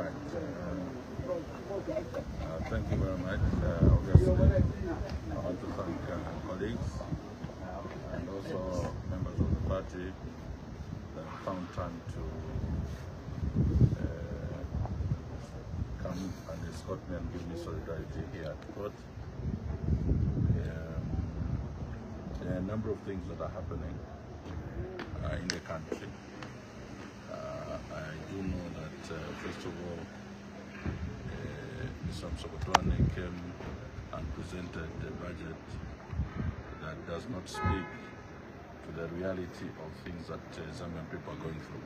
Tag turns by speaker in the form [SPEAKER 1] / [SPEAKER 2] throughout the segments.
[SPEAKER 1] right. Thank you very much. Obviously, I want to thank colleagues and also members of the party that found time to come and escort me and give me solidarity here at court. There are a number of things that are happening in the country. I do know that, first of all, Mr. Msokotwane came and presented a budget that does not speak to the reality of things that Zambian people are going through.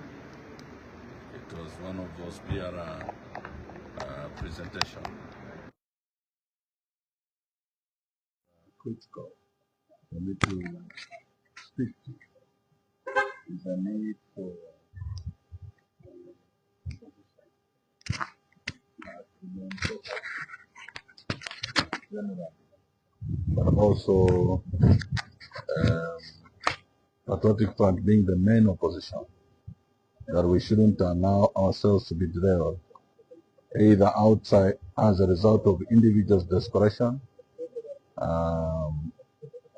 [SPEAKER 1] It was one of those PR presentations. Critical for me to speak to is a need for general, but also Patriotic Front being the main opposition, that we shouldn't allow ourselves to be derailed, either outside as a result of individuals' desperation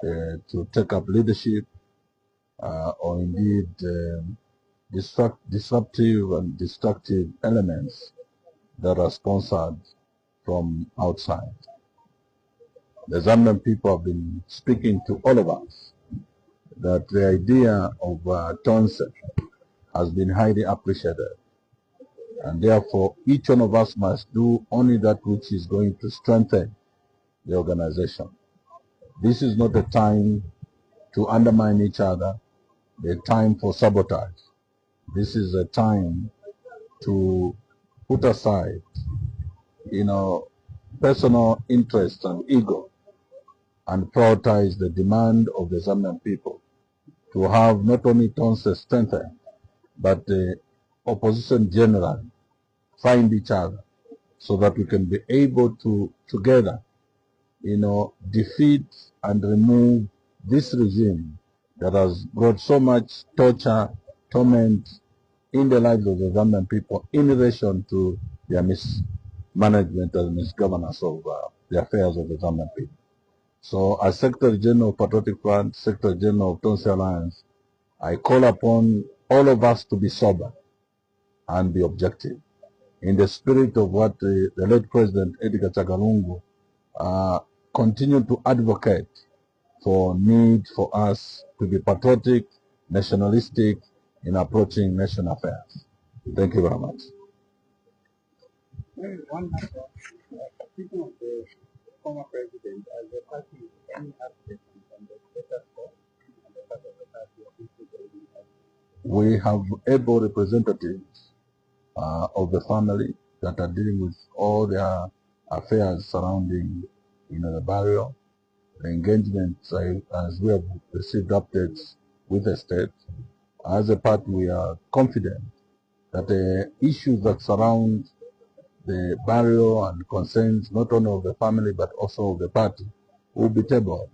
[SPEAKER 1] to take up leadership, or indeed disruptive and destructive elements that are sponsored from outside. The Zambian people have been speaking to all of us that the idea of Tonse has been highly appreciated, and therefore each one of us must do only that which is going to strengthen the organization. This is not a time to undermine each other, a time for sabotage. This is a time to put aside, personal interest and ego, and prioritize the demand of the Zambian people to have not only Tonse strengthened, but the opposition generally find each other so that we can be able to together, defeat and remove this regime that has brought so much torture, torment in the lives of the Zambian people in relation to their mismanagement and misgovernance of the affairs of the Zambian people. So as Secretary General of Patriotic Front, Secretary General of Tonse Alliance, I call upon all of us to be sober and be objective, in the spirit of what the late President Edgar Chagalungu continued to advocate for need for us to be patriotic, nationalistic in approaching national affairs. Thank you very much.
[SPEAKER 2] One matter, speaking of the former president, as the party, any update on the status quo and the part of the party of
[SPEAKER 1] we have able representatives of the family that are dealing with all their affairs surrounding, the burial, the engagements, as we have received updates with the state. As a party, we are confident that the issues that surround the burial and concerns not only of the family but also of the party will be tabled.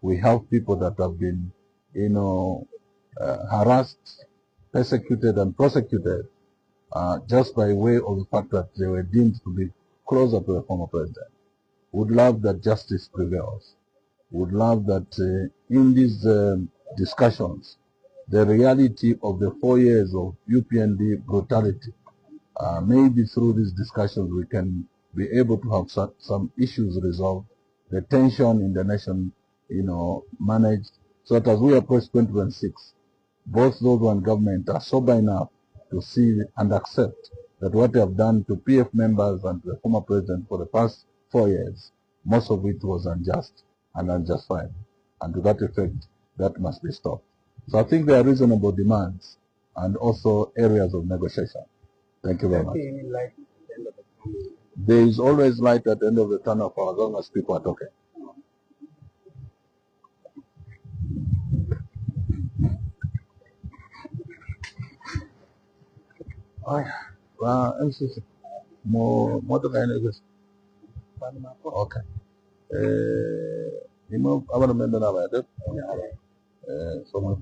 [SPEAKER 1] We have people that have been, harassed, persecuted and prosecuted just by way of the fact that they were deemed to be closer to the former president. Would love that justice prevails. Would love that in these discussions, the reality of the 4 years of UPND brutality, maybe through these discussions we can be able to have some issues resolved, the tension in the nation, managed, so that as we approach 2026, both those who are in government are sober enough to see and accept that what they have done to PF members and to the former president for the past 4 years, most of it was unjust and unjustified. And to that effect, that must be stopped. So I think there are reasonable demands and also areas of negotiation. Thank you very much. There is always light at the end of the tunnel for as long as people are talking. MCC. More to kind of okay. You know, I want to remember that. So much.